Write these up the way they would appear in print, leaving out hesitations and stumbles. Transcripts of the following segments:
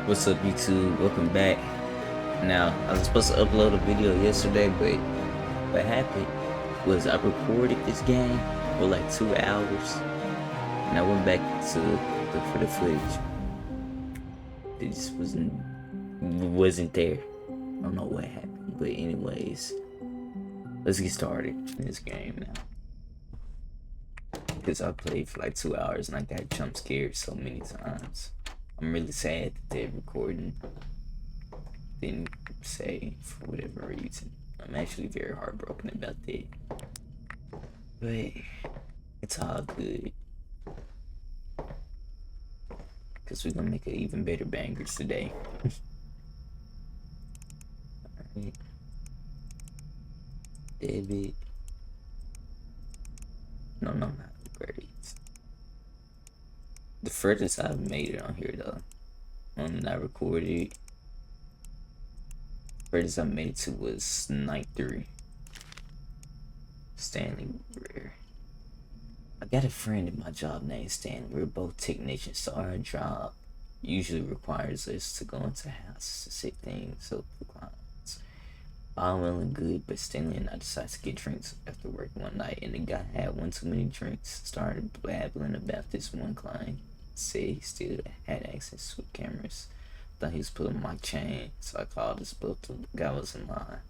What's up, YouTube? Welcome back. Now, I was supposed to upload a video yesterday, but what happened was I recorded this game for like 2 hours, and I went back to look for the footage. It just wasn't there. I don't know what happened, but anyways, let's get started in this game now. Because I played for like 2 hours and I got jump scared so many times. I'm really sad that they're recording didn't say for whatever reason. I'm actually very heartbroken about that. But it's all good. Because we're gonna make an even better bangers today. Alright. Debit. No, not upgrades. The furthest I've made it on here though. One that I recorded. Furthest I made it to was night 3. Stanley Rare. I got a friend at my job named Stanley. We're both technicians, so our job usually requires us to go into houses to set things up for clients. All well and good, but Stanley and I decided to get drinks after work one night, and the guy had one too many drinks, started blabbling about this one client. Said he still had access to cameras. Thought he was pulling my chain, so I called us both. The guy was in line.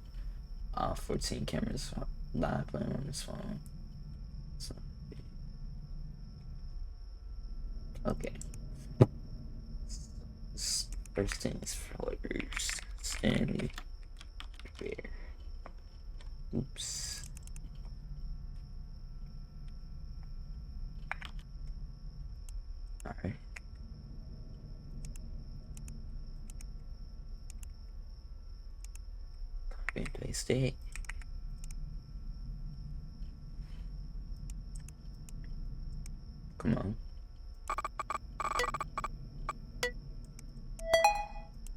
All 14 cameras live playing on his phone. So, okay. First things first. Stanley Fair. Oops. Alright. Copy and paste it. Come on.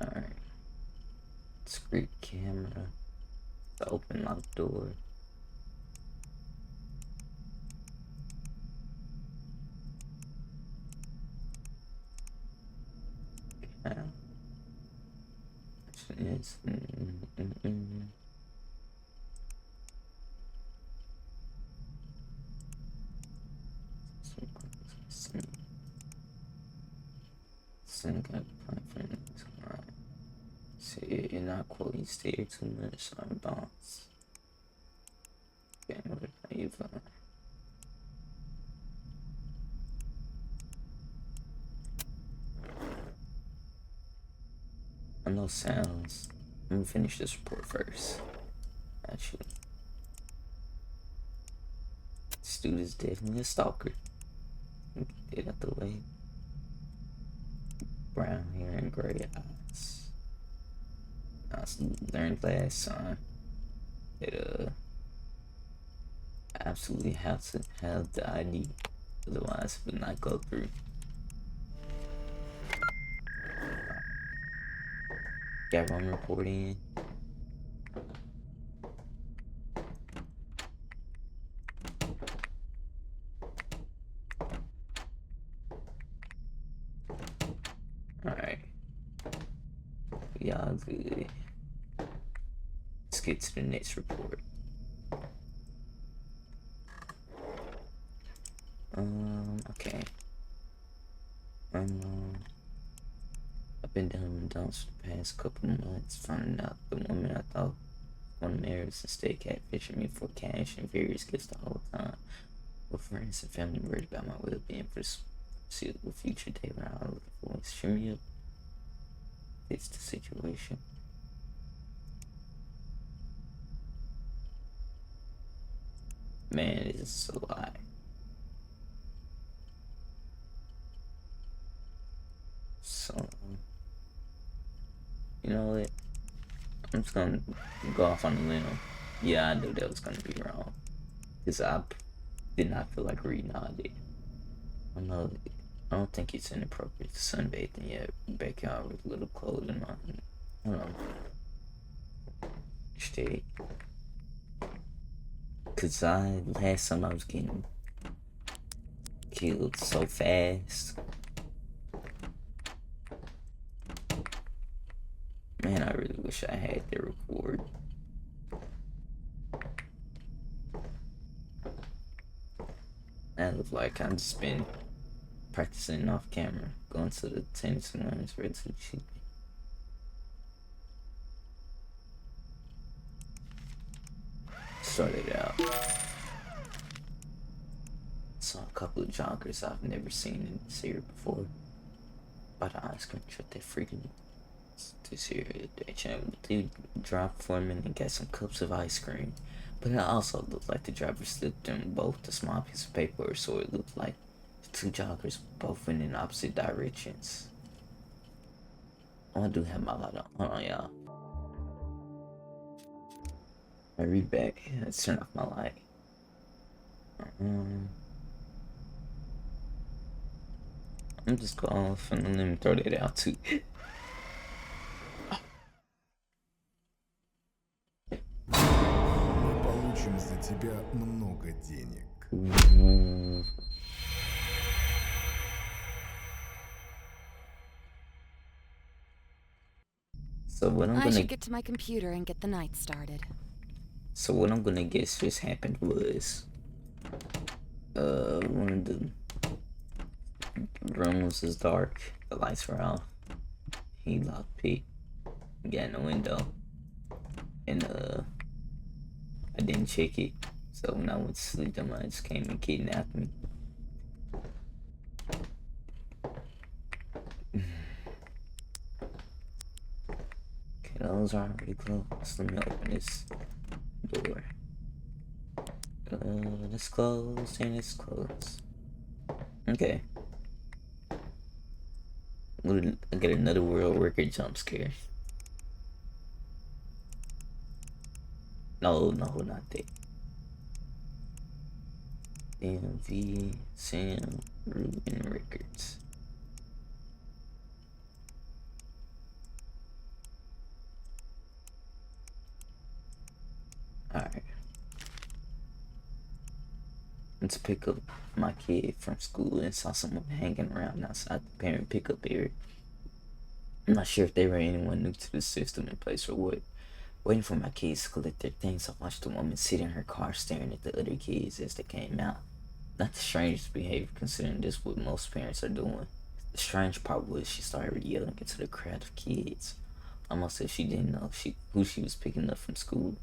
Alright. Discrete camera. The open lock door. Okay. Yes. See, you're not quoting stay 2 minutes on bounce. Okay, what are you for? I know sounds. I'm gonna finish this report first. Actually, this dude is definitely a stalker. Get out the way. Brown hair and gray eyes. I learned last time that I absolutely have to have the ID, otherwise it would not go through. Got one report in. Alright. Y'all good. Let's get to the next report. Okay. I've been down in the dumps for the past couple of months, finding out the woman I thought one marriage instead catfishing me for cash and various gifts the whole time. With friends and family worried about my well-being for the foreseeable future, they were all looking for ways to cheer me up. It's the situation. Man, it is a lie. So, you know what? I'm just gonna go off on a limb. Yeah, I knew that was gonna be wrong. Because I did not feel like reading all day. I don't think it's inappropriate to sunbathe in your backyard with little clothing on. I don't know. Stay. Cause last time I was getting killed so fast. really wish I had the record. That looks like I've just been practicing off camera, going to the tennis ones, ready to cheap. Started out. Saw a couple of joggers I've never seen in this area before. By the ice cream truck that freaking this area. They dropped for me and got some cups of ice cream. But it also looked like the driver slipped them both a small piece of paper, so it looked like the two joggers both went in opposite directions. Oh, I do have my light on. Hold on, y'all. I read back. Let's turn off my light. I'm just going to let me throw that out too. Мы получим за тебя много денег. So what I'm I gonna should get to my computer and get the night started. So what I'm gonna guess just happened was one of the rooms is dark, the lights were off. He locked P, got in the window, and I didn't check it. So when I went to sleep, the mice came and kidnapped me. Okay, those are already closed. Let me open this door. It's closed and it's closed. Okay. I get another world record jump scare. No, not that. DMV Sam Rubin Records. Alright. Let's pick up my kid from school and saw someone hanging around outside the parent pickup area. I'm not sure if they were anyone new to the system in place or what. Waiting for my kids to collect their things, I watched the woman sit in her car staring at the other kids as they came out. Not the strangest behavior considering this what most parents are doing. The strange part was she started yelling into the crowd of kids, almost as if she didn't know who she was picking up from school.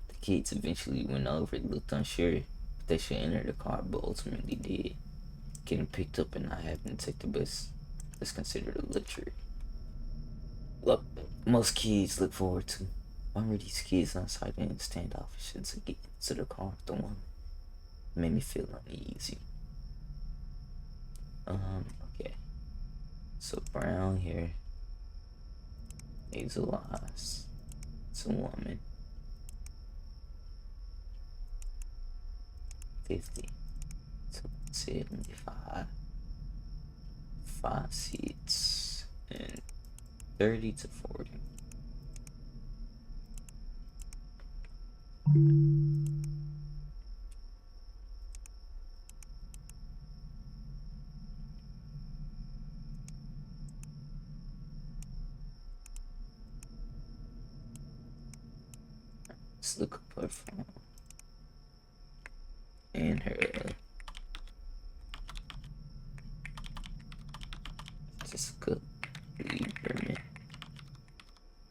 The kids eventually went over, looked unsure if they should enter the car, but ultimately did. Getting picked up and not having to take the bus is considered a luxury. Look, most kids look forward to. Why were these kids outside and standoffish to get into the car with the woman? It made me feel uneasy. Okay. So brown hair, hazel eyes. It's a woman. 50 to 75. 5 seats and 30 to 40. Let's look up her phone and her Jessica Lieberman.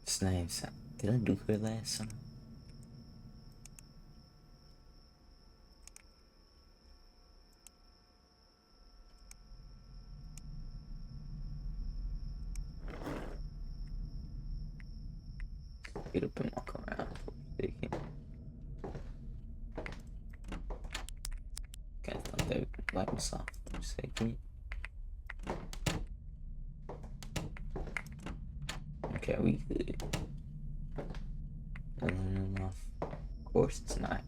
This name sound. Did I do her last song? Get up and walk around for a second. Okay, I thought that light was off for a second. Okay, we good. Off. Of course it's not.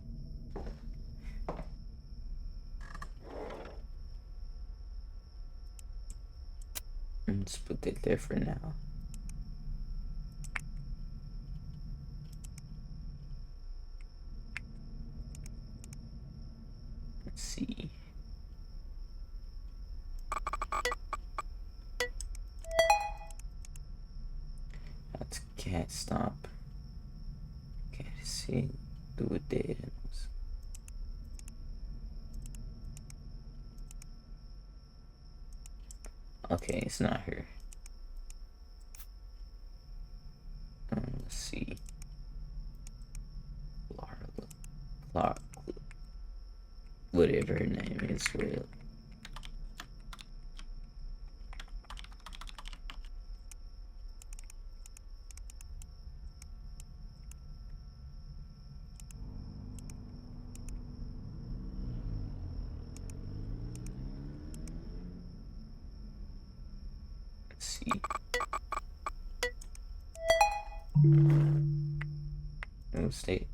Let's put that there for now. Let's see. That's Cat stop. Cat see through a dead animals. Okay, it's not her. Let's see. Clark. Whatever her name is, well. Let's see. No mistake.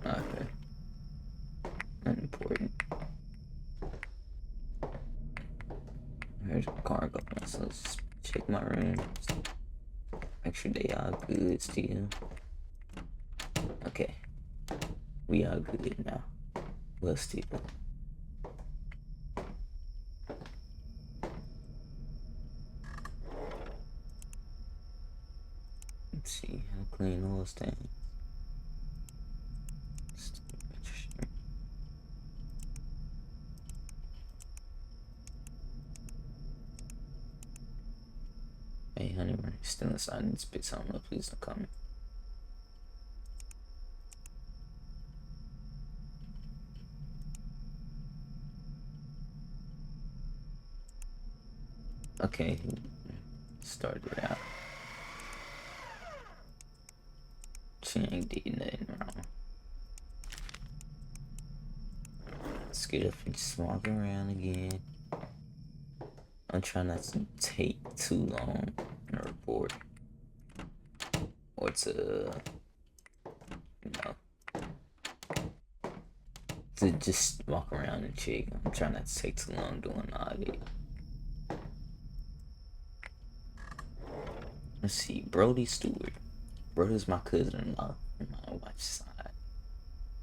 Okay. Unimportant. Here's a cargo. So let's check my rooms. Make sure they all good still. Okay. We are good now. Well, still. Let's see how clean all stands. Register. 800 right? Still inside and spit something up. Please don't comment. Okay, started out. She ain't did nothing wrong. Let's get up and just walk around again. I'm trying not to take too long in a report. Or to, to just walk around and check. I'm trying not to take too long doing all that. Let's see, Brody Stewart. Brody's my cousin-in-law on my wife's side.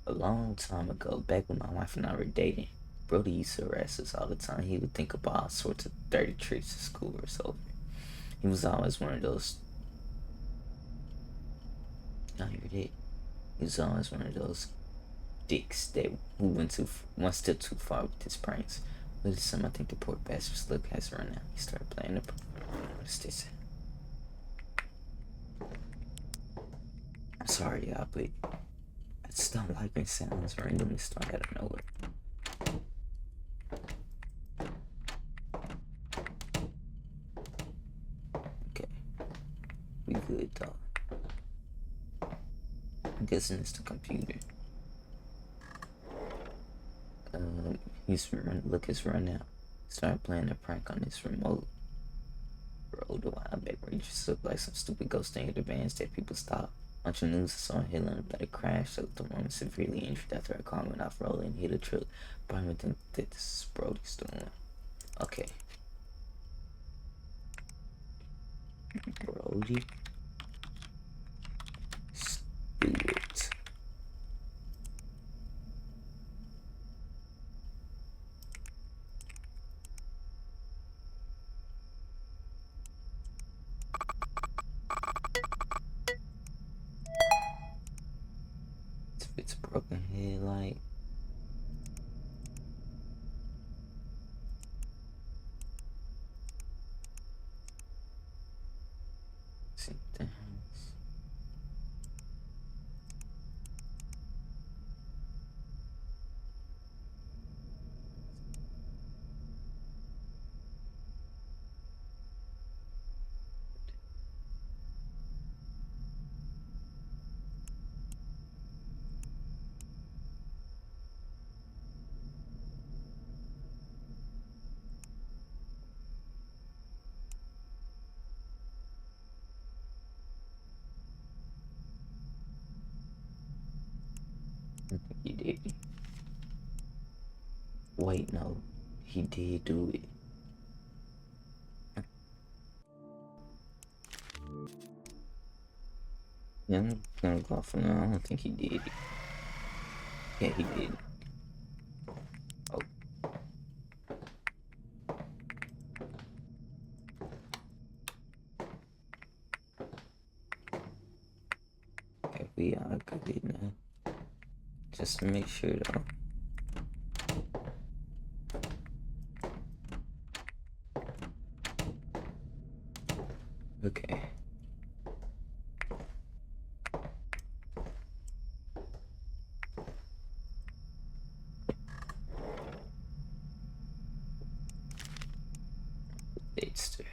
A long time ago, back when my wife and I were dating, Brody used to harass us all the time. He would think about all sorts of dirty tricks at school or so. He was always one of those. I hear that. He was always one of those dicks that went one step too far with his pranks. But this time, I think the poor bastard's luck has run out. He started playing the. What's this? I'm sorry, y'all, but I just don't like when sounds randomly start out of nowhere. Okay, we good though. I'm guessing it's the computer. His run out. Start playing a prank on this remote. Rolled a while back where you just look like some stupid ghost thing at the bands that people stop. Bunch of news I saw Helen about a crash, so the woman severely injured after a car went off rolling and hit a truck. Probably think that this is Brody's doing. Okay. Brody Stewart. It's broken headlight. See the house. I think he did. Wait, no. He did do it. Yeah, I'm gonna go off on that. I don't think he did it. Yeah, he did. Oh. We are good now. Just to make sure though. Okay. Dexter.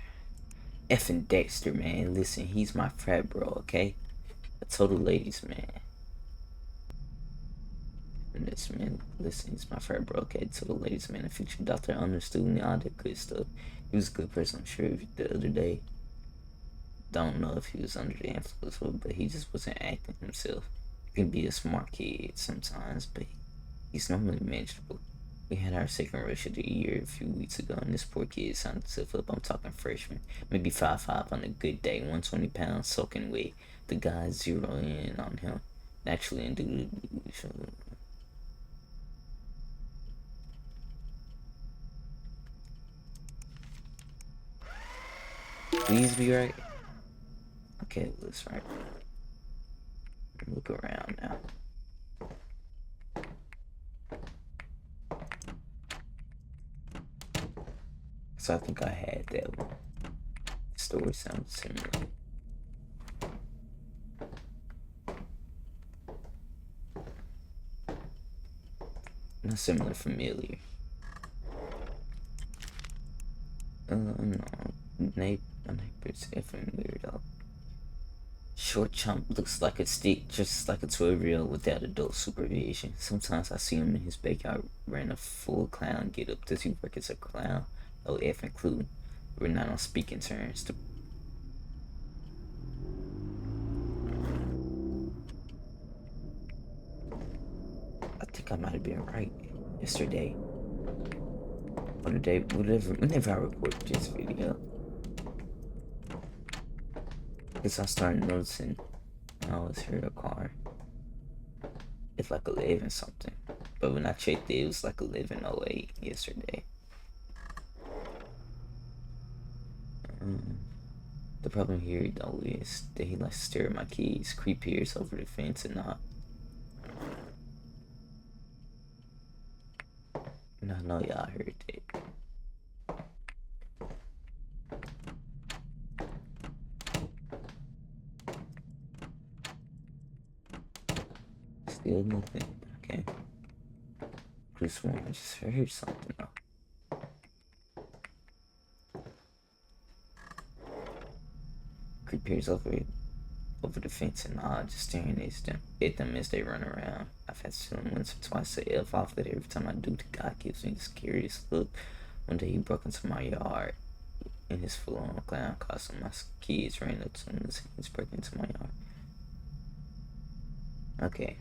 Effing Dexter, man. Listen, he's my frat bro, okay? A total ladies man. And this man, listen, he's my frat bro, okay? Total ladies man. A future doctor, honor student, all that good stuff. He was a good person, I'm sure, the other day. Don't know if he was under the influence, but he just wasn't acting himself. He can be a smart kid sometimes, but he's normally manageable. We had our second rush of the year a few weeks ago, and this poor kid signed himself up. I'm talking freshman, maybe 5'5" on a good day, 120 pounds soaking wet. The guys zero in on him, naturally and due to please be right. Okay, let's right. Look around now. So I think I had that one. The story sounds similar. Not similar, familiar. No. Neighbor's effing weirdo. Short chump looks like a stick, just like a 12-year-old without adult supervision. Sometimes I see him in his backyard wearing a full clown get up. Does he work as a clown? No effing clue. We're not on speaking terms. I think I might have been right yesterday. Or the day, whenever I record this video. Because I started noticing I always hear a car. It's like 11 something. But when I checked it was like 11:08 yesterday. The problem here though is that he likes to stare at my kids, creep peers over the fence and not. And I know y'all heard that. Still nothing. Okay. Chris one, I just heard something though. Creep peers over the fence and just staring at them as they run around. I've had to tell him once or twice say F off, but every time I do, the guy gives me this curious look. One day he broke into my yard in his full-on clown costume. My kids ran up to him and said he's breaking into my yard. Okay.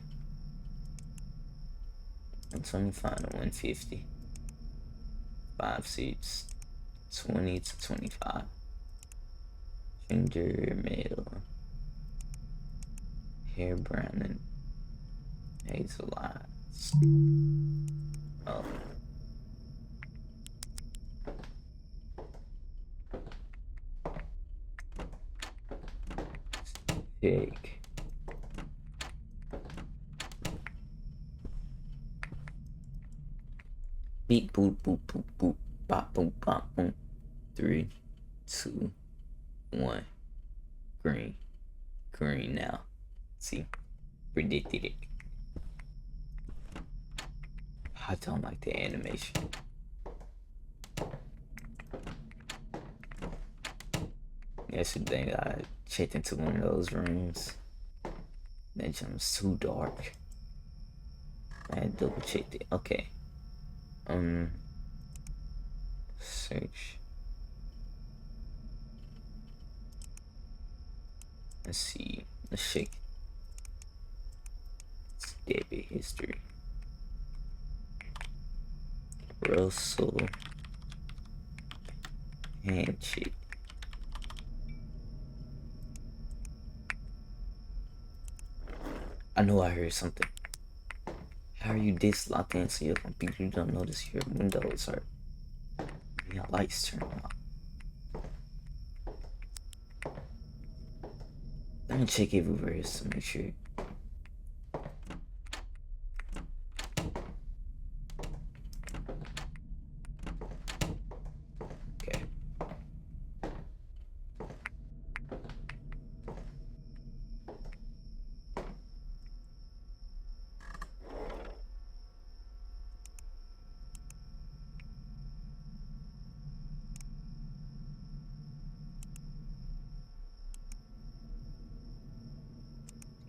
125 to 150. 5 seats. 20 to 25. Gender male. Hair brown and hazel eyes. Oh. Pig. Beep boop boop boop boop bop boop bop boom. 3, 2, 1. Green. Green now. See? Predicted it. I don't like the animation. Yesterday I checked into one of those rooms. That jump's too dark. I had double checked it. Okay. Search. Let's see. Let's check. It's debit history. Russell. Handshake. I know I heard something. How are you this locked in so your computer don't notice your windows are your lights turned off? Let me check everywhere just to make sure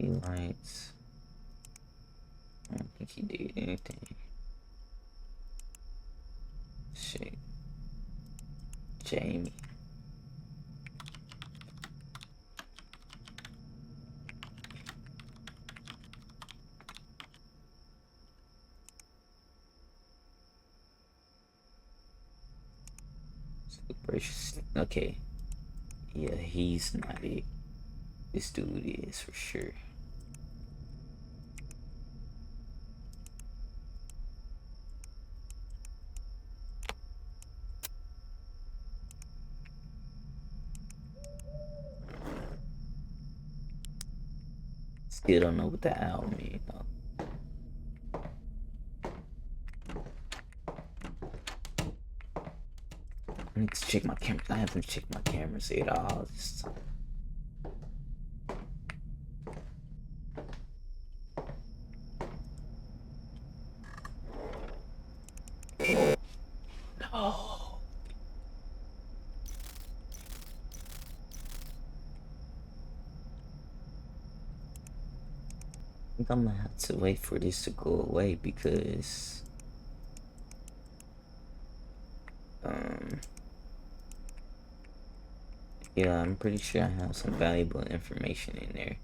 City lights. I don't think he did anything. Shit. Jamie. Okay. Yeah, he's not it. This dude is for sure. Still don't know what the owl means though. I need to check my camera. I haven't checked my cameras at all this time. No. I think I'm gonna have to wait for this to go away because yeah, I'm pretty sure I have some valuable information in there.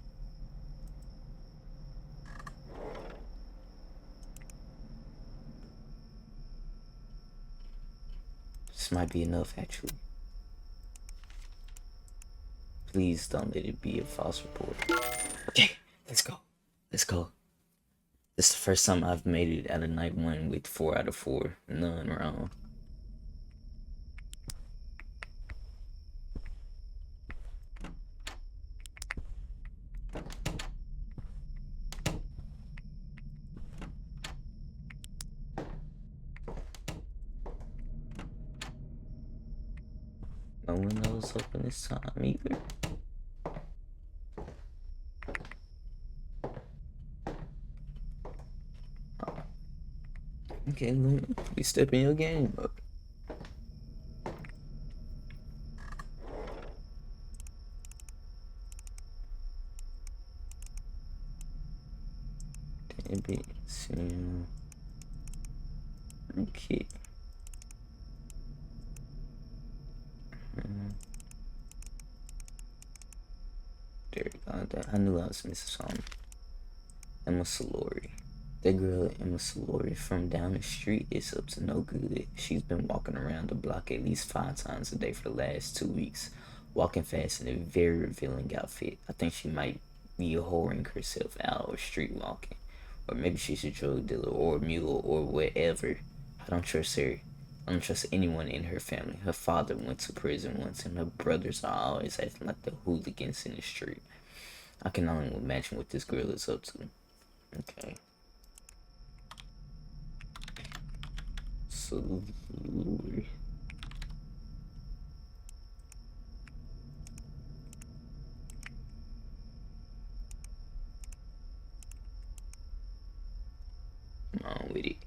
This might be enough actually. Please don't let it be a false report. Okay, let's go. Let's go. This is the first time I've made it out of night 1 with 4 out of 4. None wrong. No windows open this time either. Okay, Luna, we step in your game up. Okay. There we go. I knew I was missing something. Emma Solori. That girl Emma Solori from down the street is up to no good. She's been walking around the block at least 5 times a day for the last 2 weeks, walking fast in a very revealing outfit. I think she might be whoring herself out or street walking. Or maybe she's a drug dealer or a mule or whatever. I don't trust her. I don't trust anyone in her family. Her father went to prison once and her brothers are always acting like the hooligans in the street. I can only imagine what this girl is up to. Okay. So come on with it.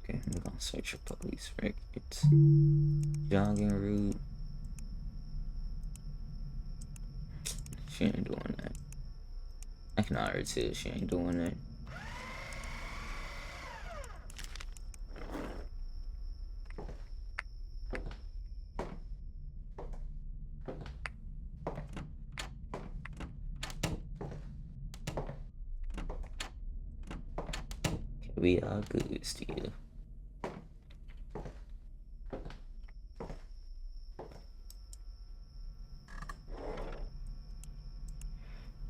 Okay, I'm gonna search for police records. Jogging route. She ain't doing that. I can already tell she ain't doing that. Okay, we are good still.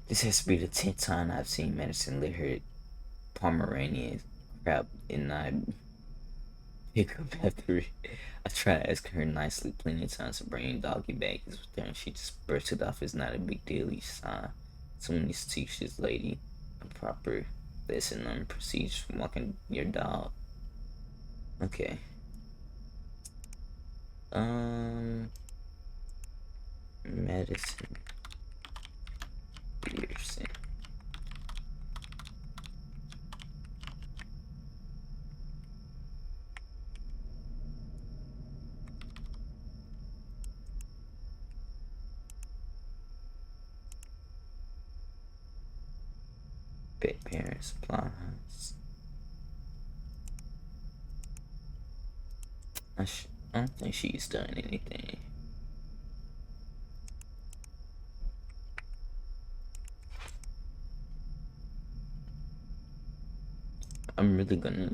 This has to be the 10th time I've seen Madison let her Pomeranian crap and I pick up after it. I tried asking her nicely plenty of times to bring doggy bags with her and she just brushed it off as not a big deal each time. Someone needs to teach this lady a proper lesson on procedures for walking your dog. Okay. Madison Peterson. Pet parent supplies. I don't think she's done anything. I'm really gonna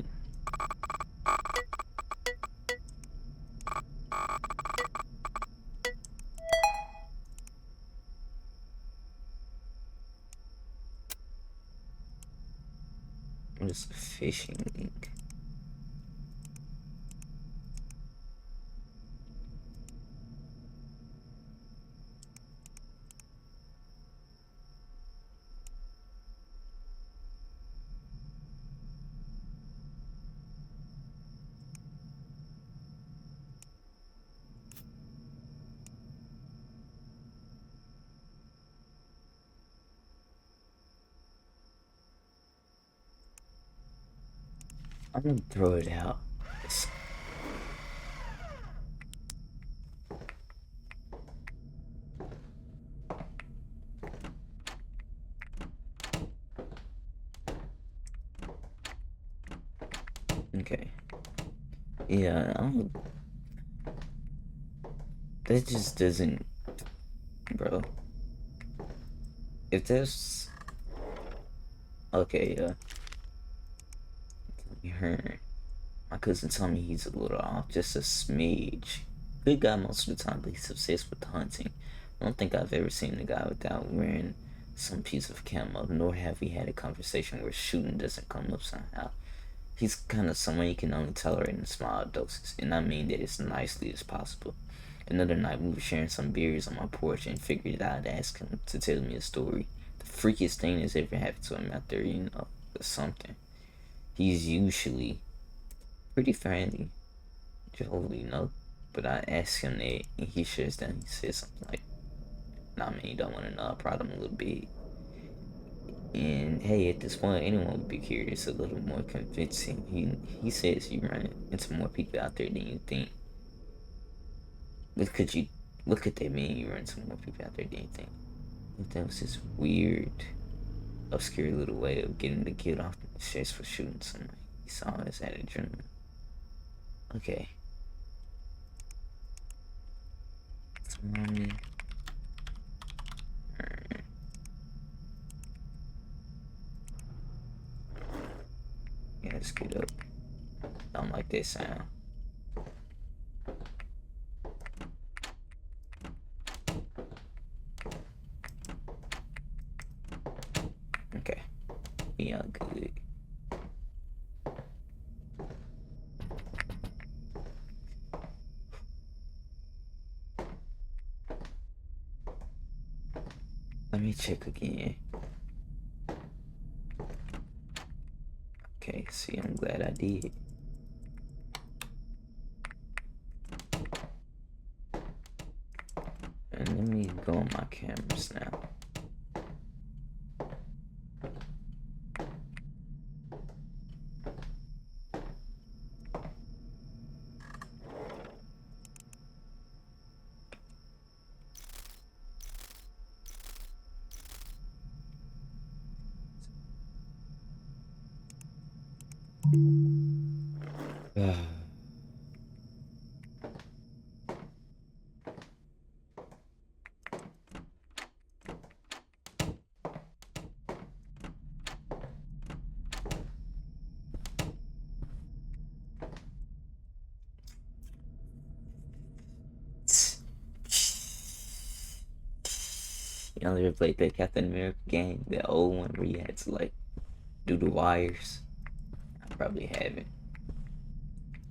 what is a phishing link? I'm gonna throw it out. Okay. Yeah, that just doesn't, bro. If there's, okay, my cousin told me he's a little off, just a smidge. Good guy most of the time, but he's obsessed with hunting. I don't think I've ever seen a guy without wearing some piece of camo, nor have we had a conversation where shooting doesn't come up somehow. He's kind of someone you can only tolerate in small doses, and I mean that as nicely as possible. Another night, we were sharing some beers on my porch and figured I'd ask him to tell me a story. The freakiest thing that's ever happened to him out there, or something. He's usually pretty friendly, Jolie, but I asked him that, and he shuts down. He says something like, "Nah, man, you don't want to know. I brought him a little bit." And hey, at this point, anyone would be curious, a little more convincing. He says you run into more people out there than you think. What could that mean? You run into more people out there than you think? If that was this weird, obscure little way of getting the kid off the chest for shooting somebody. He saw us at a adrenaline. Okay. Yeah, let's get up. Don't like that sound. Okay. We are good. Let me check again. Okay, see, I'm glad I did. And let me go on my cameras now. Y'all ever played that Captain America game? That old one where you had to like do the wires? I probably haven't.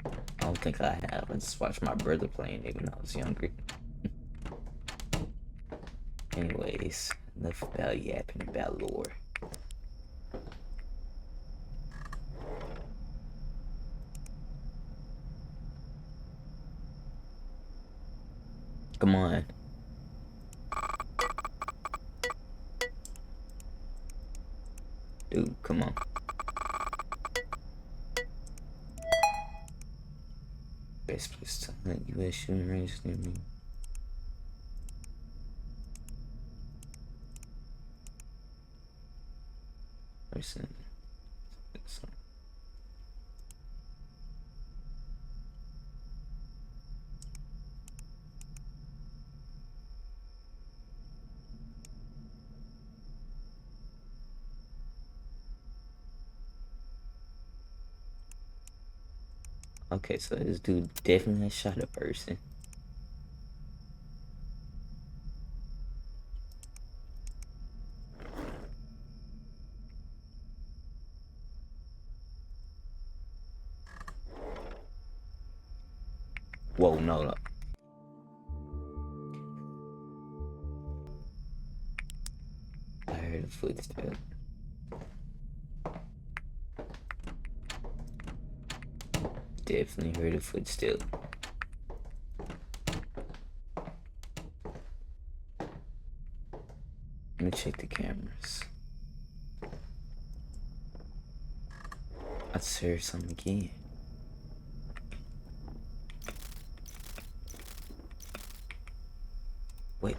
I don't think I have. I just watched my brother playing it when I was younger. Anyways, enough about yapping about lore. Come on. Dude, come on. Best place to hunt U.S. shooting range near me. person. So, okay, so this dude definitely shot a person. Whoa, no. I heard a footstep. Definitely heard a footstep. Let me check the cameras. I just heard something again. Wait,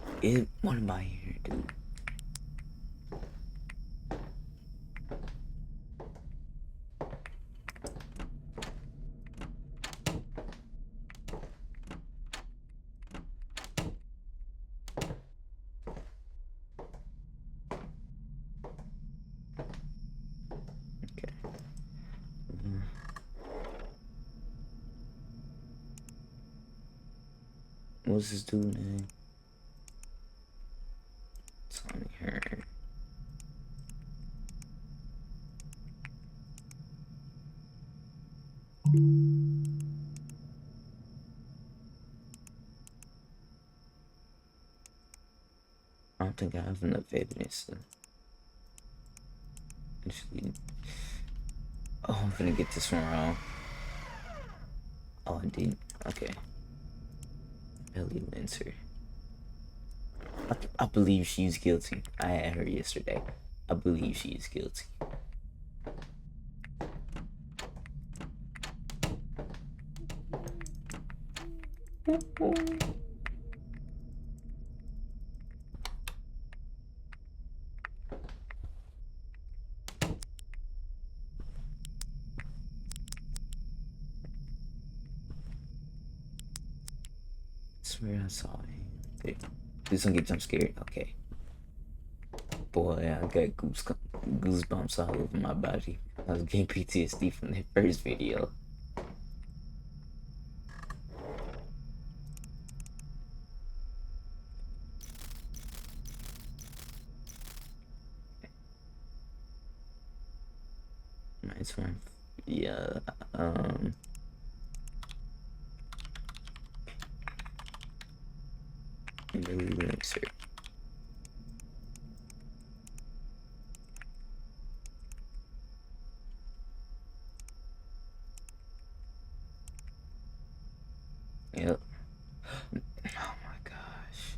what am I here, dude? Okay. What's this dude name? Tommy Hearn. I don't think I have enough evidence to actually. Oh, I'm gonna get this one wrong. Oh, I didn't. Okay. Ellie Winter. I believe she's guilty. I had her yesterday. I believe she is guilty. I swear I saw him. Okay. Please don't get jump scared. Okay. Boy, I got goosebumps all over my body. I was getting PTSD from that first video. Nice one. Yeah. Elixir. Yep. Oh my gosh.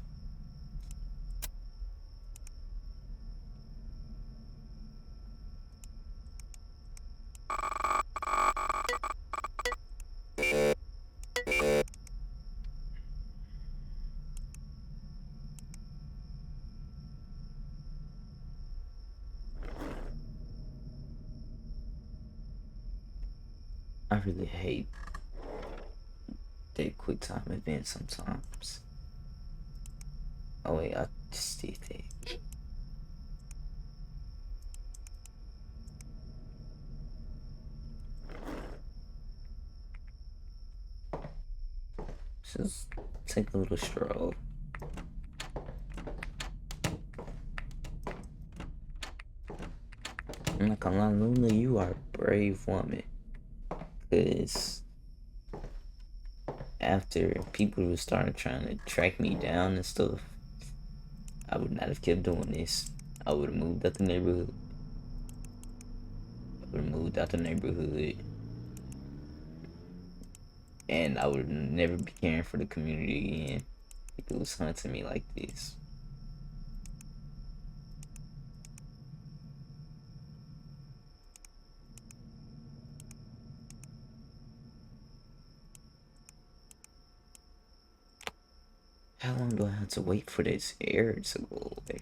I really hate that quick time event sometimes. Oh wait, I just did that. Just take a little stroll. I'm not gonna lie, Luna, you are a brave woman. Cause after people were started trying to track me down and stuff, I would not have kept doing this. I would have moved out the neighborhood. And I would never be caring for the community again if it was hunting me like this. How long do I have to wait for this air to go away?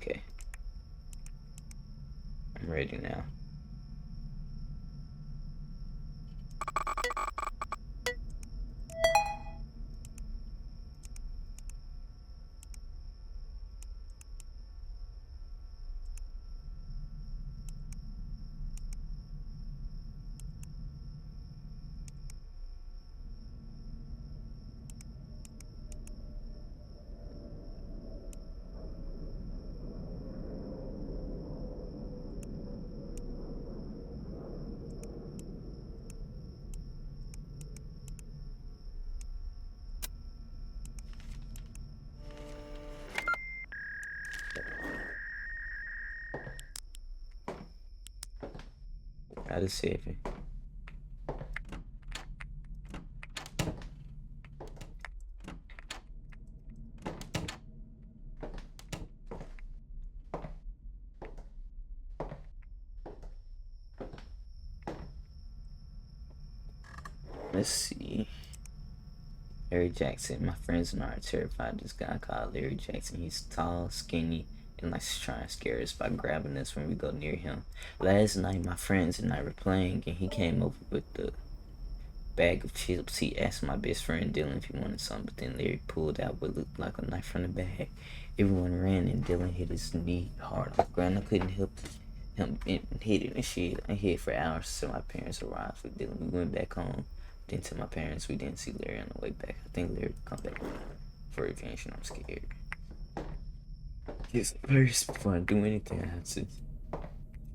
Okay. I'm ready now. Gotta save it. Let's see. Larry Jackson. My friends and I are terrified of this guy called Larry Jackson. He's tall, skinny, and likes to try and scare us by grabbing us when we go near him. Last night, my friends and I were playing, and he came over with the bag of chips. He asked my best friend Dylan if he wanted some, but then Larry pulled out what looked like a knife from the bag. Everyone ran, and Dylan hit his knee hard on the ground. I couldn't help him hit it and shit. I hid for hours till my parents arrived with Dylan. We went back home. Then to my parents, we didn't see Larry on the way back. I think Larry would come back for revenge, and I'm scared. It's first before I do anything, I have to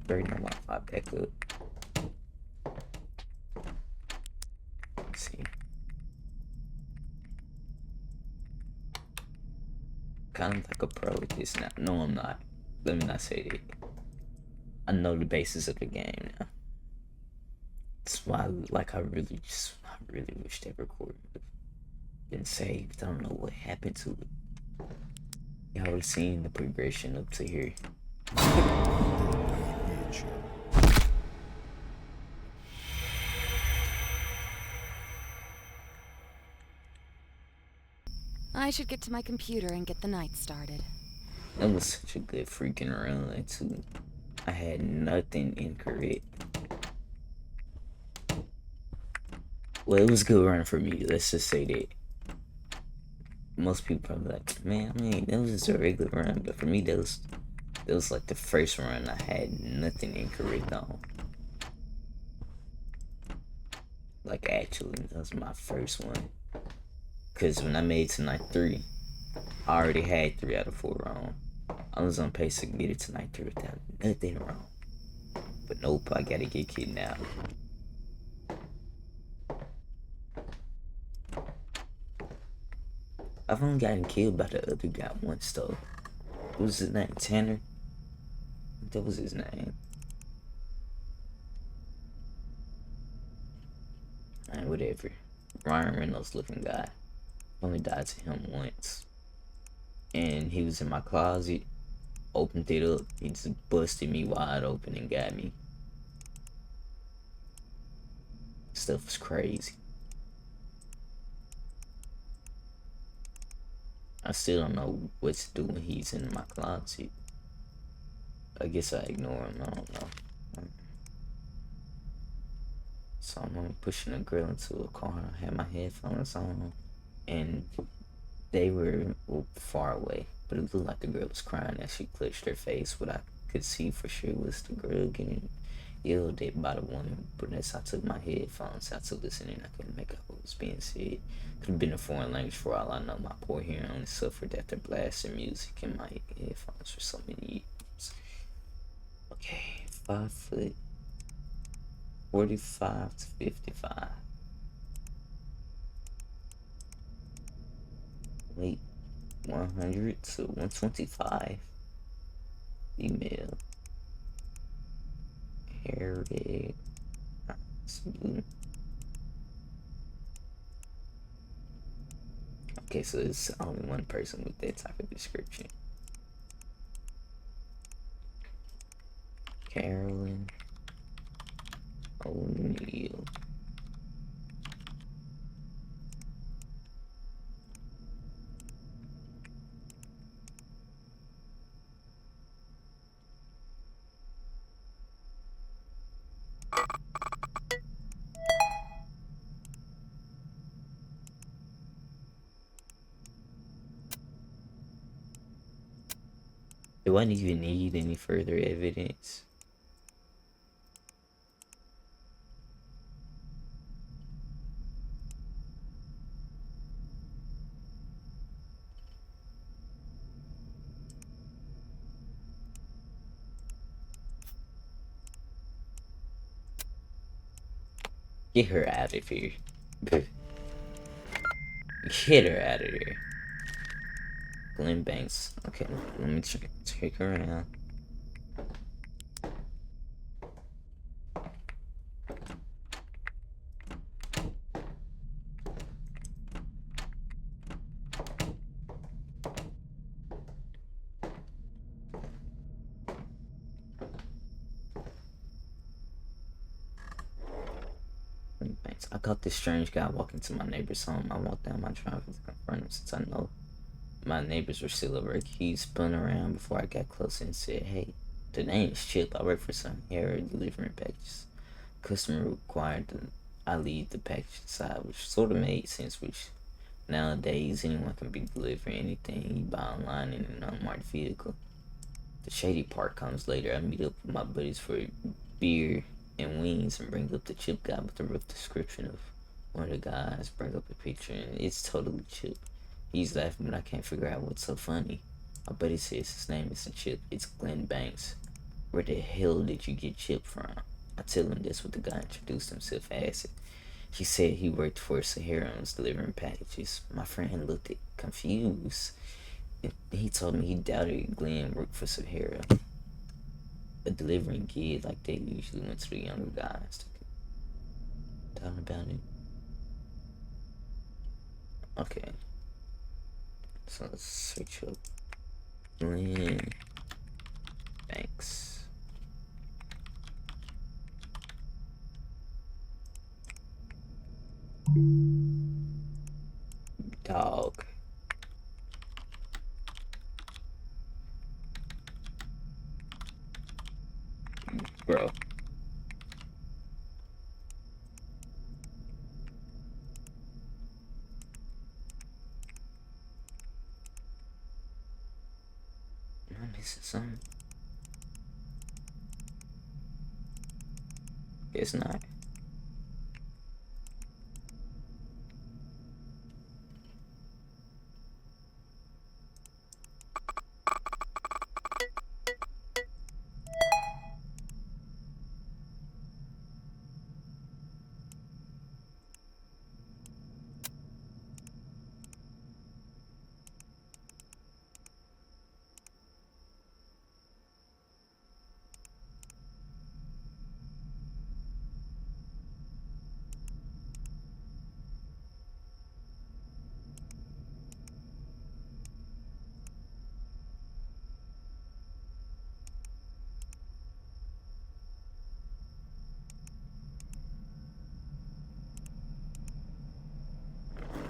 bury my Wi-Fi back up. Let's see. Kind of like a pro at this now. No, I'm not. Let me not say that. I know the basis of the game now. That's why, like, I really wish that recording would have been saved. I don't know what happened to it. Y'all would have seen the progression up to here. Вечер. I should get to my computer and get the night started. That was such a good freaking run, too. I had nothing incorrect. Well, it was a good run for me, let's just say that. Most people probably like, man, I mean, that was just a regular run, but for me, that was like the first run I had nothing incorrect on. Like, actually, that was my first one. Because when I made to night 3, I already had 3 out of 4 wrong. I was on pace to get it to night 3 without nothing wrong. But nope, I gotta get kidnapped. I've only gotten killed by the other guy once though. What was his name? Tanner? That was his name. Alright, whatever. Ryan Reynolds looking guy. Only died to him once. And he was in my closet. Opened it up. He just busted me wide open and got me. Stuff was crazy. I still don't know what to do when he's in my closet. I guess I ignore him. I don't know. So I'm pushing a girl into a car. I had my headphones on, and they were far away, but it looked like the girl was crying as she clutched her face. What I could see for sure was the girl getting yelled at by the woman. But as I took my headphones out to listen in, I couldn't make out what was being said. Could have been a foreign language for all I know. My poor hearing only suffered after blasting music in my headphones for so many years. Okay, 5 foot, 45 to 55. Weight 100 to 125. Female. Hair red. Blue. Okay, so it's only one person with that type of description. Carolyn O'Neill. Do I even need any further evidence? Get her out of here. Get her out of here. Glenn Banks. Okay, let me check her out. Thanks. I caught this strange guy walking to my neighbor's home. I walked down my driveway to confront him since I know my neighbors were still at work. He spun around before I got closer and said, "Hey, the name is Chip. I work for some hair delivering packages. Customer required that I leave the package inside," which sort of made sense, which nowadays anyone can be delivering anything you buy online in an unmarked vehicle. The shady part comes later. I meet up with my buddies for beer and wings and bring up the Chip guy with the rough description of one of the guys. Bring up a picture and it's totally Chip. He's laughing, but I can't figure out what's so funny. My buddy says his name isn't Chip, it's Glenn Banks. Where the hell did you get Chip from? I tell him this what the guy introduced himself as. He said he worked for Sahara and was delivering packages. My friend looked confused. He told me he doubted Glenn worked for Sahara, a delivering gig like they usually went to the younger guys to tell about it. Okay, so let's search up Glenn Banks. Dog. Bro. Am I missing something? Guess not.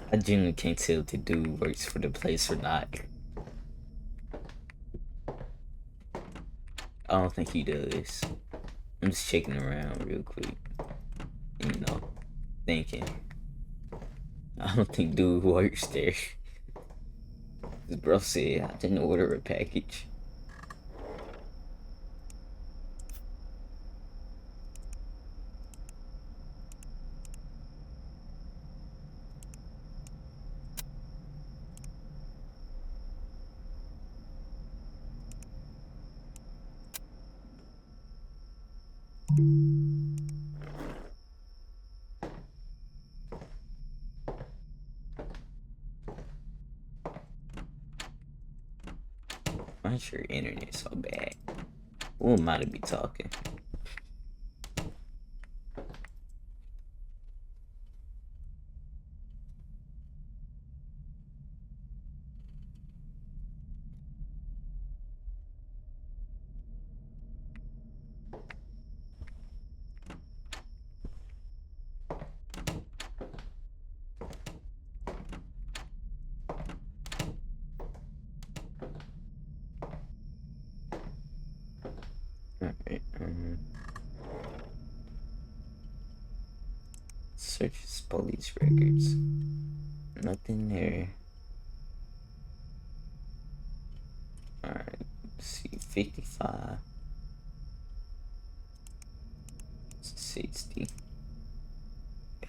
I genuinely can't tell if the dude works for the place or not. I don't think he does. I'm just checking around real quick. You know, thinking. I don't think dude works there. His bro said I didn't order a package. Why is your internet so bad? Who am I to be talking? Alright, search his police records. Nothing there. Alright, Let's see, 55, 60.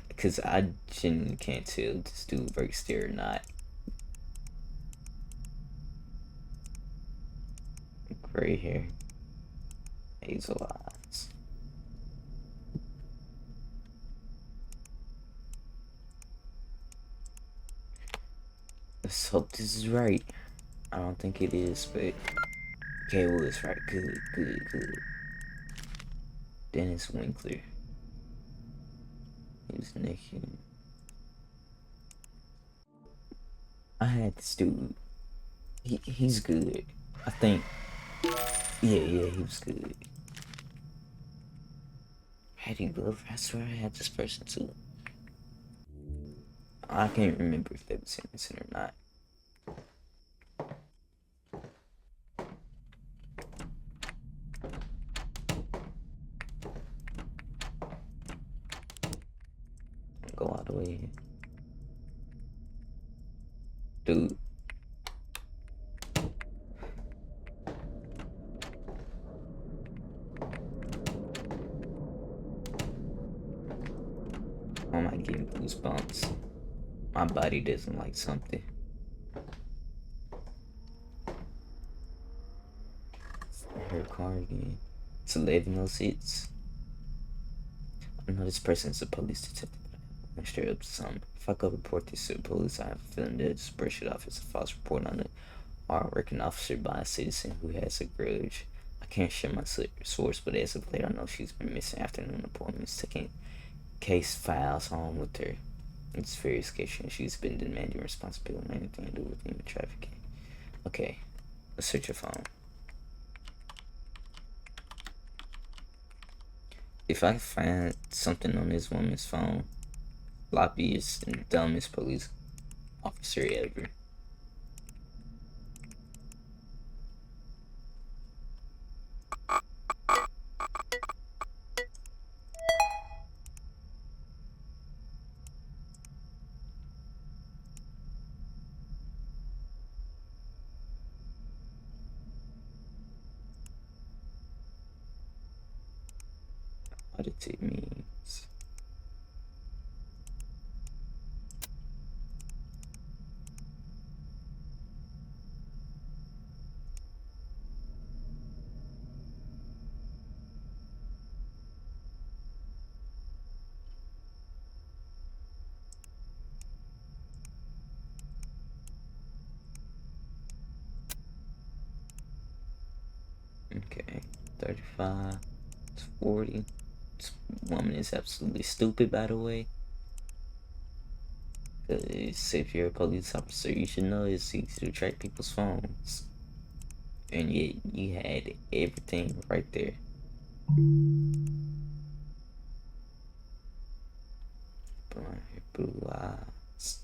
Because I genuinely can't tell if this dude works there or not. Gray hair, hazel eyes. Let's hope this is right. I don't think it is, but okay, it was right. Good, good, good. Dennis Winkler. He was naked. I had this dude. He's good. I think. Yeah, he was good. Patty Glover. I swear I had this person too. I can't remember if they was innocent or not. Go all the way in. Dude. Why am I getting goosebumps? My body doesn't like something. Her car again. It's 11:06. I know this person's a police detective. I'm straight up to something. If I go report this to the police, I have a feeling they'll just brush it off as a false report on a hard-working officer by a citizen who has a grudge. I can't share my source, but as of late, I know she's been missing afternoon appointments, taking case files home with her. It's very sketchy, and she's been demanding responsibility on anything to do with human trafficking. Okay, let's search your phone. If I find something on this woman's phone, Floppy is the dumbest police officer ever. What it means. Okay, 35, it's 40. This woman is absolutely stupid, by the way. Because if you're a police officer, you should know it's easy to track people's phones. And yet, you had everything right there. Blonde hair, blue eyes.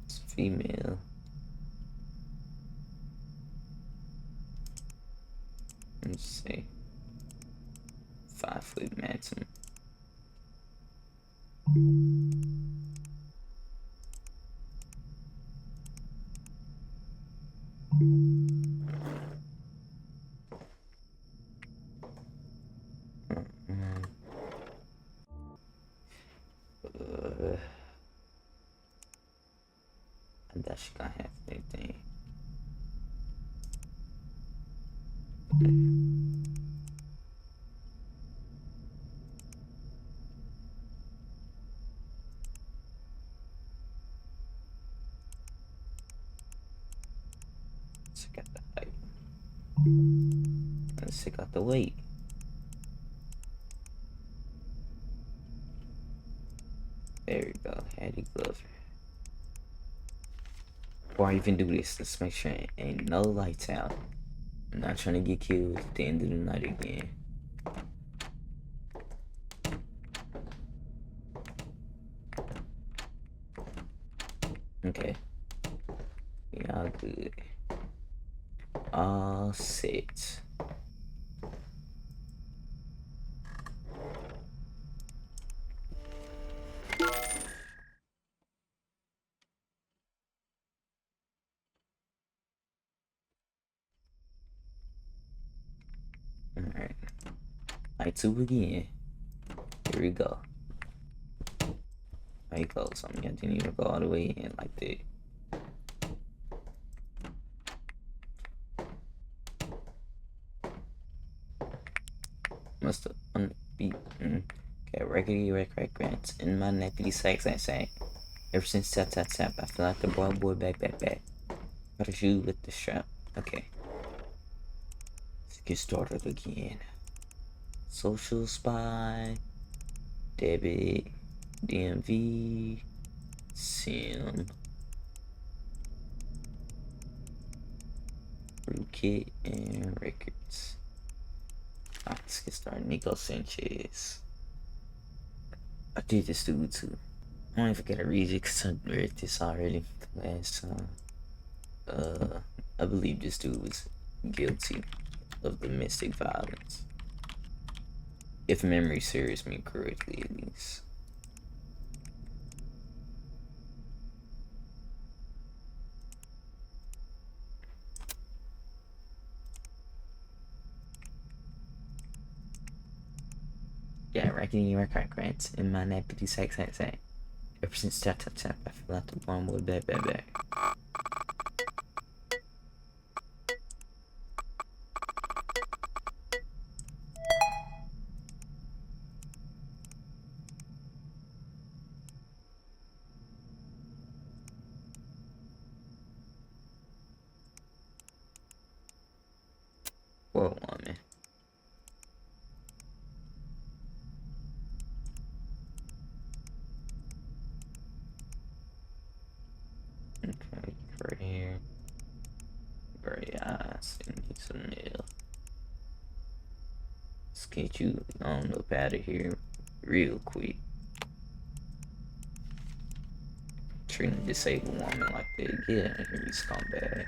It's female. Let's see. 5 foot maximum. I doubt she gonna have anything. Let's check out the height. Let's check out the weight. There we go, Hattie Glover. Before I even do this, let's make sure ain't no lights out. I'm not trying to get killed at the end of the night again. Okay. We all good. All set. Alright. Night 2 again. Here we go. There you go. So I didn't even go all the way in like that. Must have unbeaten. Okay, regularly record grants in my nappity sacks. I say. Ever since tap tap tap, I feel like the boy back. Got a shoe with the strap. Okay. Let's get started again. Social spy. Debit. DMV. Sim. Rootkit and records. Alright, let's get started. Nico Sanchez. I did this dude too. I don't even forget to read it because I read this already last time. I believe this dude was guilty of domestic violence. If memory serves me correctly, at least. Yeah, reckoning record grants in my nappity sack. Ever since tap, I feel like the bomb boy back. Whoa, woman. Okay, right here. Gray eyes, and need some nail. Let's get you on up out of here real quick. Treating a disabled woman like that. Get out of here, you scumbag.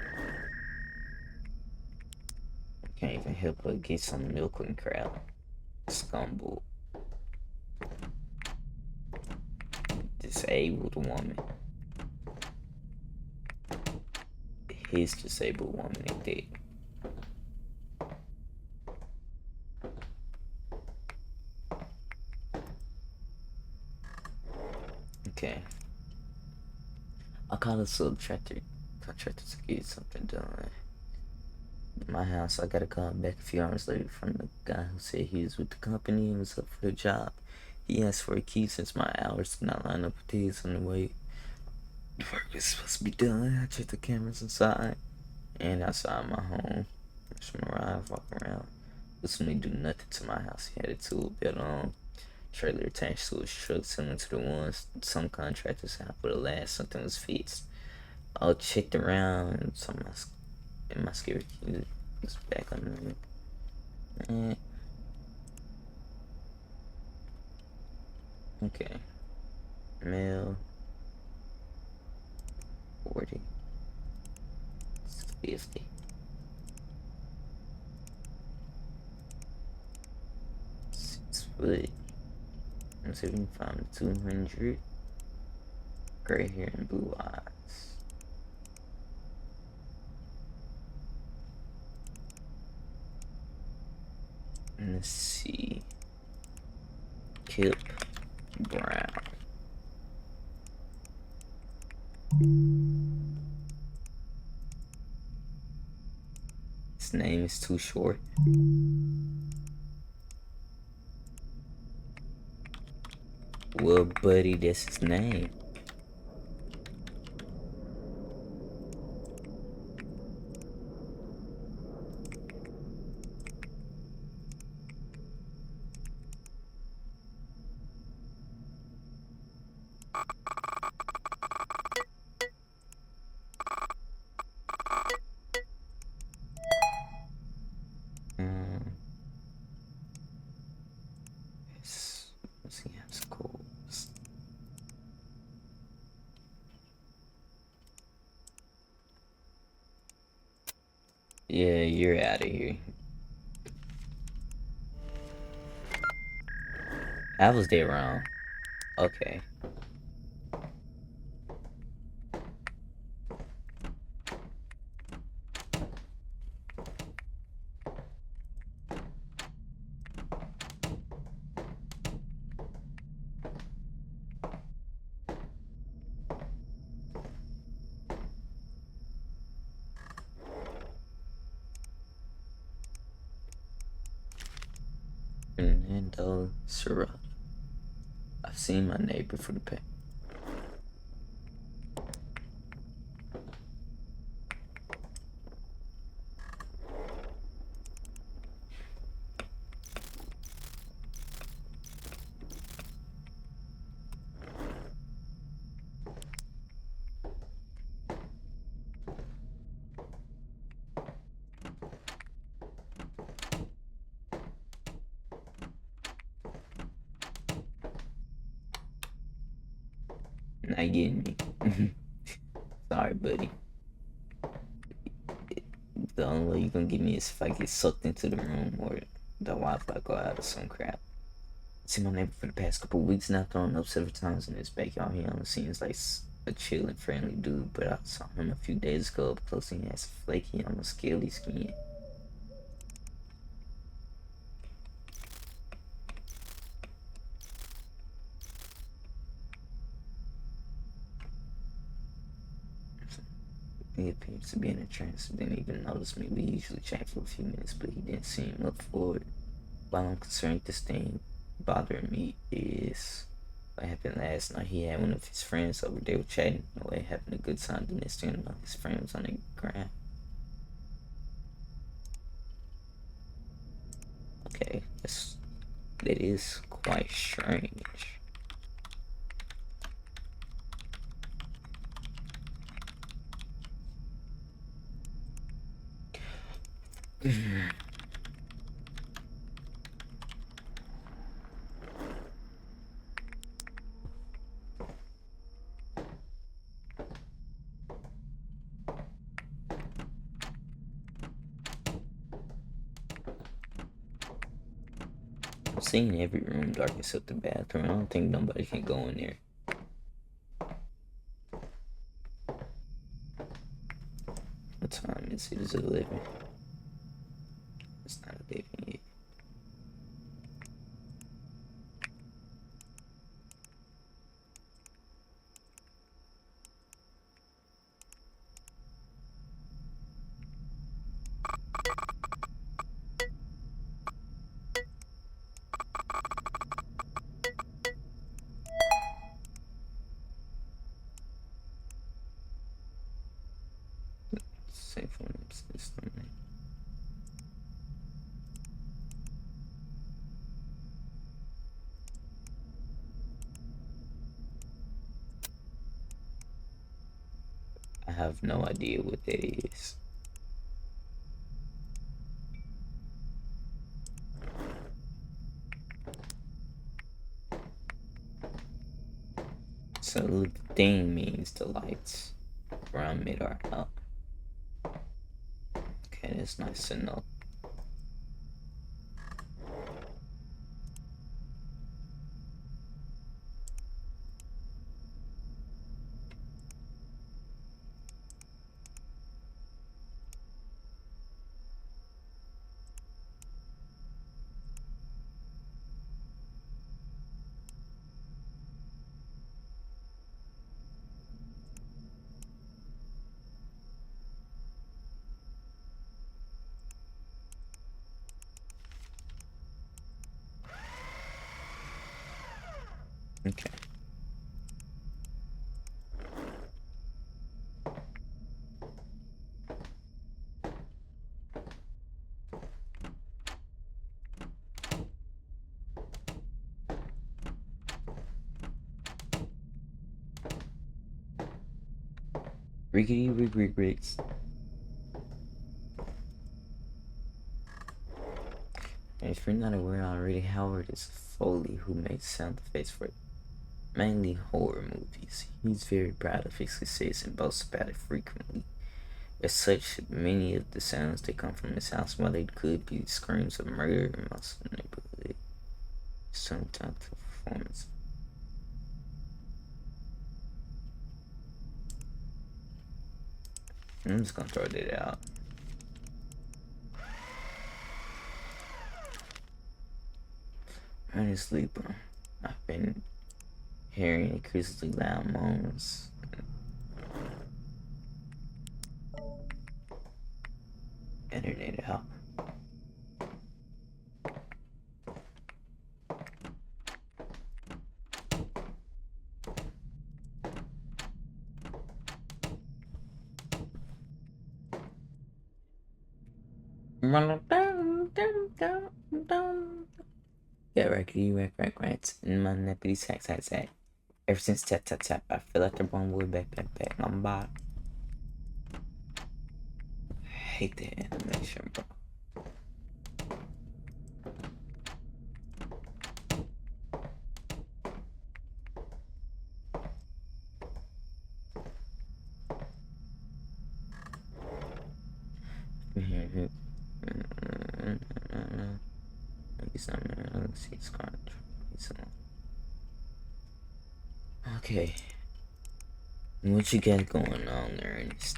Can't even help her get some milk and crap. Scumbag. Disabled woman. His disabled woman ain't dead. Okay. I call a subcontractor to get something done. In my house, I got a call back a few hours later from the guy who said he was with the company and was up for the job. He asked for a key since my hours did not line up with his on the way the work was supposed to be done. I checked the cameras inside and outside my home. Just arrive, walk around. Literally do nothing to my house. He had a tool belt on. Trailer attached to his truck, similar to the ones some contractors have for the last something was fixed. I checked around and some in my security was back on the okay. Mail 40 50 6 foot. I'm 75 to 200. Gray hair and blue eyes. Let's see. Kip Brown. His name is too short. Well, buddy, that's his name. Let's see, that's cool. Yeah, you're out of here. I was dead wrong. Okay. Fernando Serrata. I've seen my neighbor for the past. Not getting me. Sorry, buddy. The only way you're gonna get me is if I get sucked into the room or the Wi-Fi go out or some crap. I've seen my neighbor for the past couple of weeks now, throwing up several times in his backyard. He only seems like a chill and friendly dude, but I saw him a few days ago up close and he has flaky, almost scaly skin. He appears to be in a trance and didn't even notice me. We usually chat for a few minutes, but he didn't seem up for it. While I'm concerned, this thing bothering me is what happened last night. He had one of his friends over. They were chatting away, having a good time. The next thing you know, his friend was on the ground. Okay, that is quite strange. I'm seeing every room dark except the bathroom. I don't think nobody can go in there. What time is it? Is it 11? It's not 11 yet. Safe phone system. I have no idea what that is. So the thing means the lights around mid are out. Okay, that's nice to know. Okay. Riggedy rig rig rigs. And if you're not aware already, Howard is Foley who made sound effects for mainly horror movies. He's very proud of his success and boasts about it frequently. As such, many of the sounds that come from his house, while they could be screams of murder in most of the neighborhood, some type of performance. I'm just gonna throw that out. Honestly, bro, I've been hearing increasingly loud moans. Internet out. Get rackety rack rats in my nappity sack sack sack. Ever since tap tap tap, I feel like the wrong wood back. I'm bot. Hate that animation, bro. Okay. What you got going on, Ernest?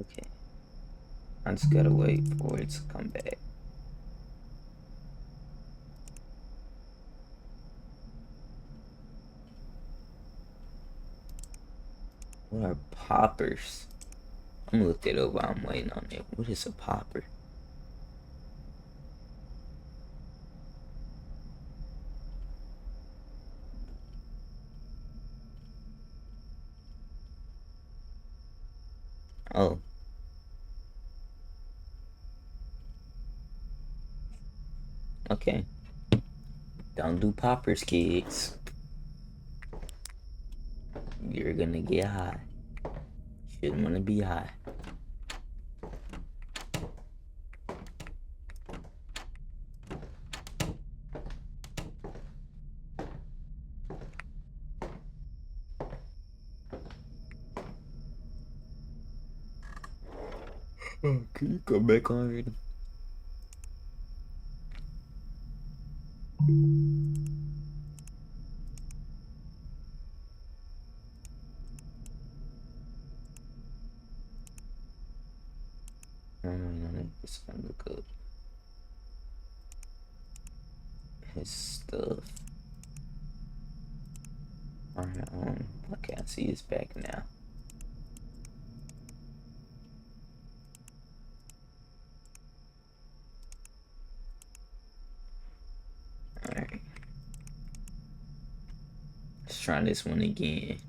Okay. I just gotta wait for it to come back. What are poppers? I'm gonna look that up while I'm waiting on it. What is a popper? Oh. Okay. Don't do poppers, kids. You're gonna get high. Shouldn't wanna be high. Oh, can you come back already? It's gonna look up his stuff. Alright, okay, I see his back now. Alright. Let's try this one again.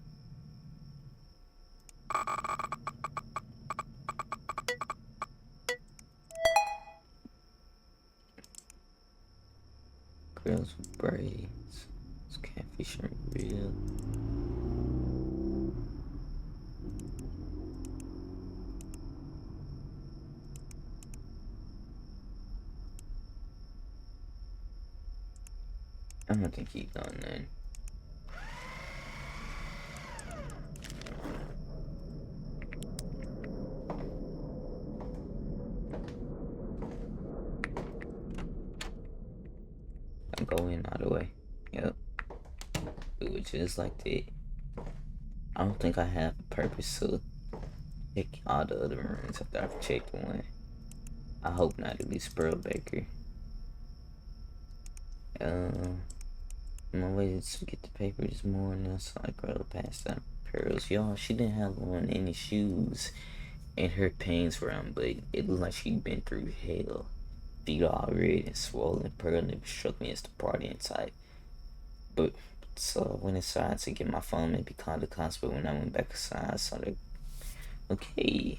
Girls with braids. It's catfish and real. I don't think he's done that. I'm going all the way. Yep. Do it just like that. I don't think I have a purpose to check all the other rooms after I've checked one. I hope not, at least Pearl Baker. My way to get the paper this morning. I saw a girl pass out pearls. Y'all, she didn't have on any shoes. And her pants were on, but it looked like she'd been through hell. Feet all red and swollen. Pearl never struck me as the partying type. But so I went inside to get my phone, maybe call the constable. When I went back inside, I saw that. Okay.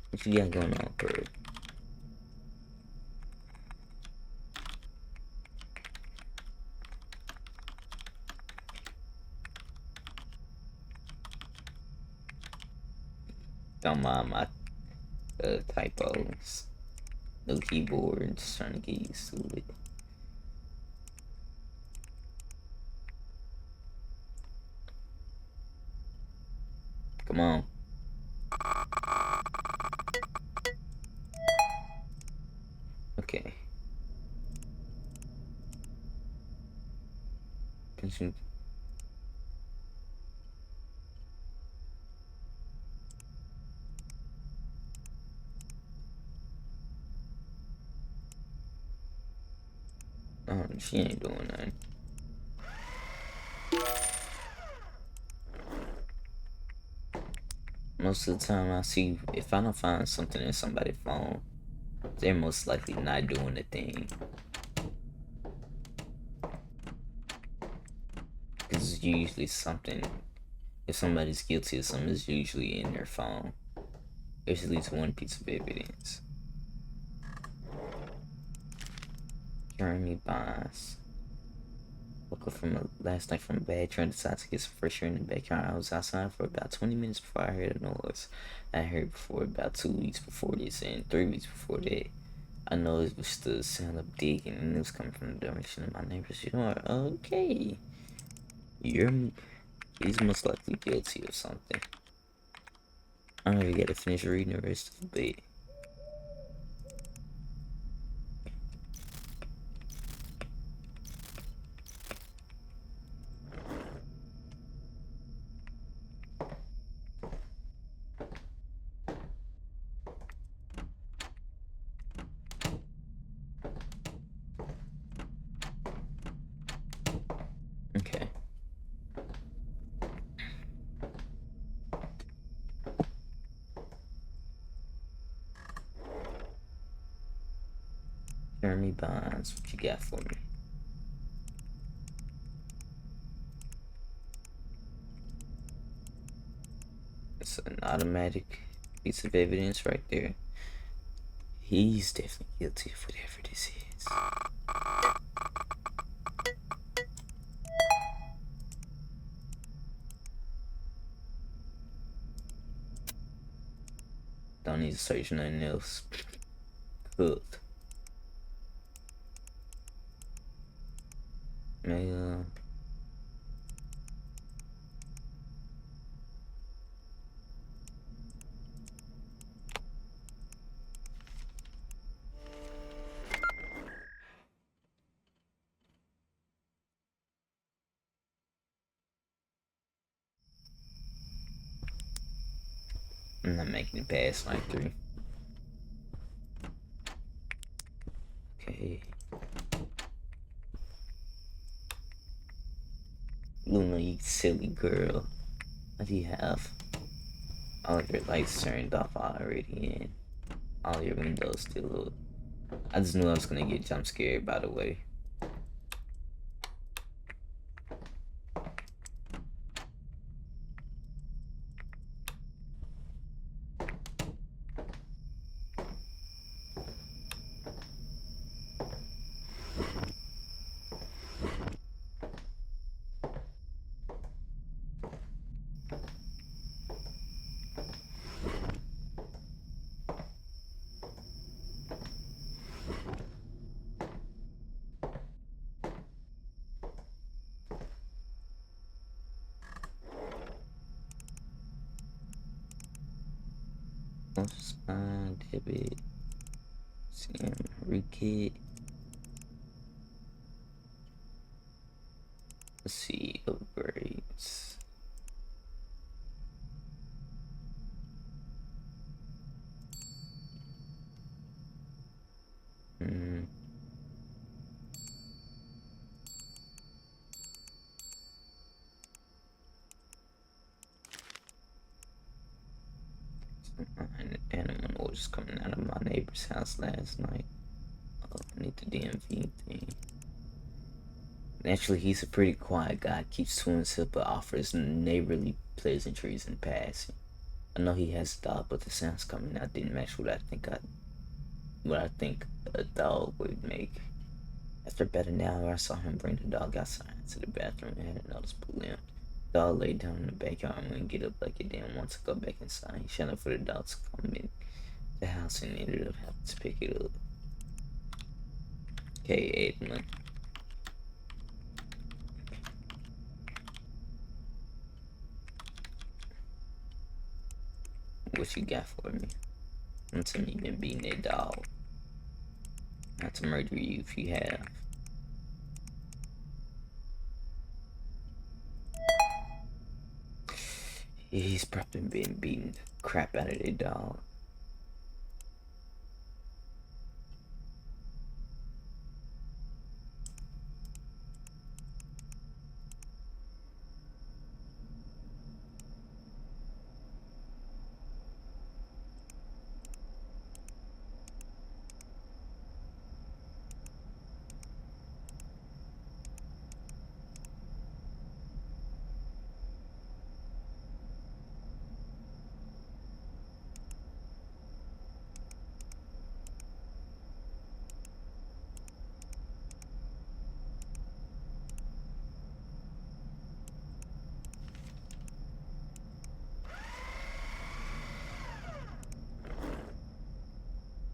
What you got going on, Pearl? Don't mind my typos. No keyboard, just trying to get used to it. Come on. Okay. Continue. She ain't doing nothing. Most of the time I see, if I don't find something in somebody's phone, they're most likely not doing the thing. Because it's usually something, if somebody's guilty of something, it's usually in their phone. There's at least one piece of evidence. Jeremy Bonds. Woke up from last night from a bad dream. Decided to get some fresh air in the backyard. I was outside for about 20 minutes before I heard a noise. I heard before about 2 weeks before this and 3 weeks before that. I know it was the sound of digging and it was coming from the direction of my neighbor's yard. Okay. He's most likely guilty of something. I don't even get to finish reading the rest of the bit. Okay. Jeremy Bonds, what you got for me? It's an automatic piece of evidence right there. He's definitely guilty of whatever this is. Don't need to search nothing else. Cooked. Mail. I'm not making it past night 3. Okay. Luna, you silly girl. What do you have? All of your lights turned off already and all your windows still up. I just knew I was gonna get jump scared, by the way. Spine, debit, CM, rekit. Let's see, upgrades. An animal noise coming out of my neighbor's house last night. Oh, I need the DMV thing. Naturally, he's a pretty quiet guy, keeps to himself, but offers neighborly pleasantries in passing. I know he has a dog, but the sounds coming out didn't match what I think a dog would make. After about an hour, I saw him bring the dog outside to the bathroom and had a noticeable limp. The dog laid down in the backyard and wouldn't get up like it didn't want to go back inside. He shouted for the dog to come in the house and ended up having to pick it up. Okay, Edmund. What you got for me? Don't tell me you've been beating that dog. Not to murder you if you have. He's probably been beating the crap out of that dog.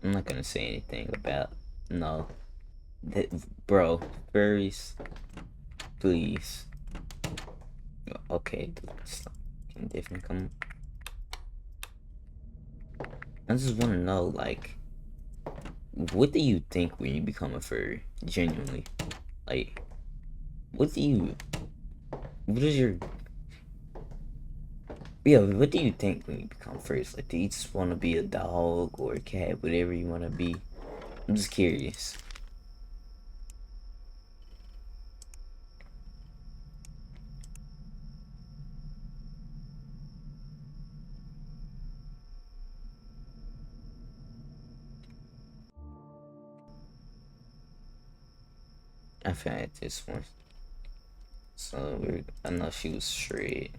I'm not gonna say anything about no. That, bro, furries, please. Okay, can definitely come. I just want to know, like, what do you think when you become a furry? Genuinely, like, what do you? What is your? Yeah, what do you think when you become furries? Like, do you just want to be a dog or a cat, whatever you want to be? I'm just curious. I found this one. So I know she was shred.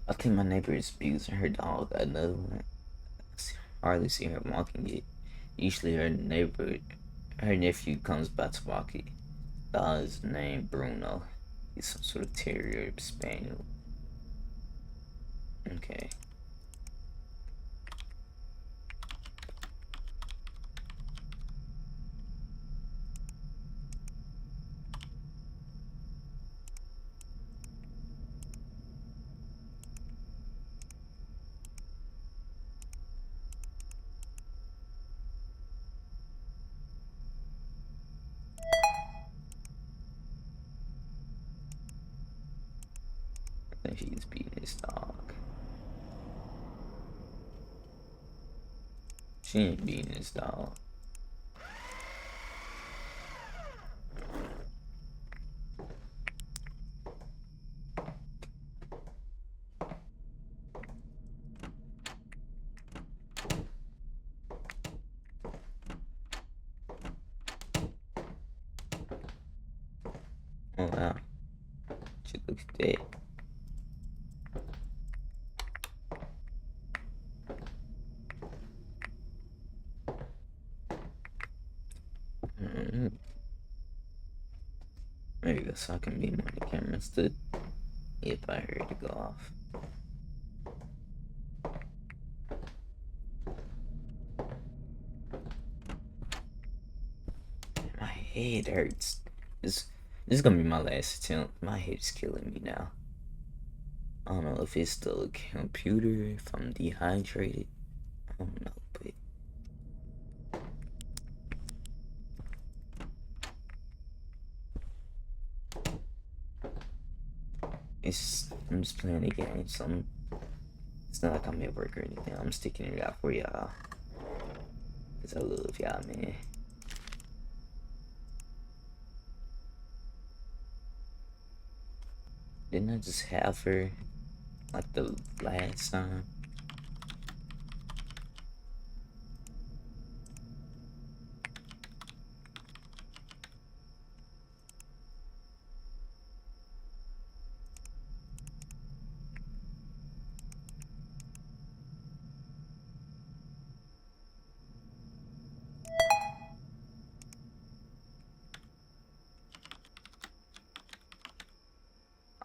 I think my neighbor is abusing her dog. Another one. I hardly see her walking it. Usually her nephew comes by to walk it. Dog is named Bruno. He's some sort of terrier spaniel. Okay. I think he's beating his dog. She ain't beating his dog. Oh wow. She looks dead. There you go, so I can be more the camera instead if I heard it go off. My head hurts. This is gonna be my last attempt. My head is killing me now. I don't know if it's the computer, if I'm dehydrated. I don't know, but I'm just playing the game, so it's not like I'm at work or anything. I'm sticking it out for y'all. Cause I love y'all, man. Didn't I just have her like the last time?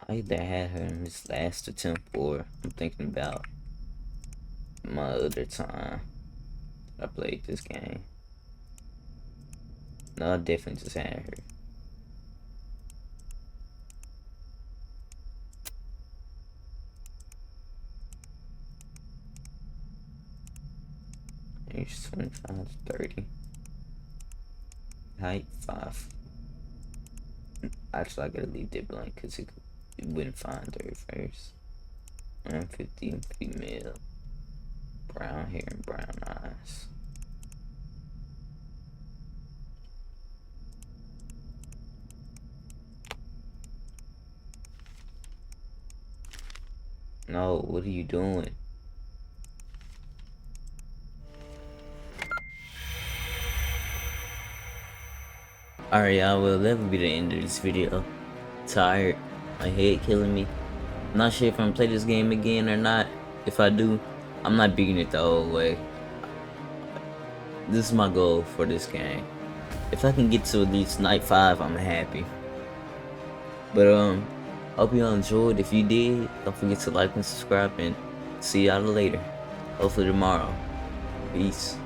I either had her in this last attempt or I'm thinking about my other time I played this game. No, I definitely just had her. Age 25 to 30. Height 5. Actually, I gotta leave that blank because it wouldn't find her first. 150, female. Brown hair and brown eyes. No, what are you doing? Alright, y'all, well, that will be the end of this video. Tired, my head killing me. Not sure if I'm gonna play this game again or not. If I do, I'm not beating it the old way. This is my goal for this game. If I can get to at least night 5, I'm happy. But hope y'all enjoyed. If you did, don't forget to like and subscribe, and see y'all later. Hopefully tomorrow. Peace.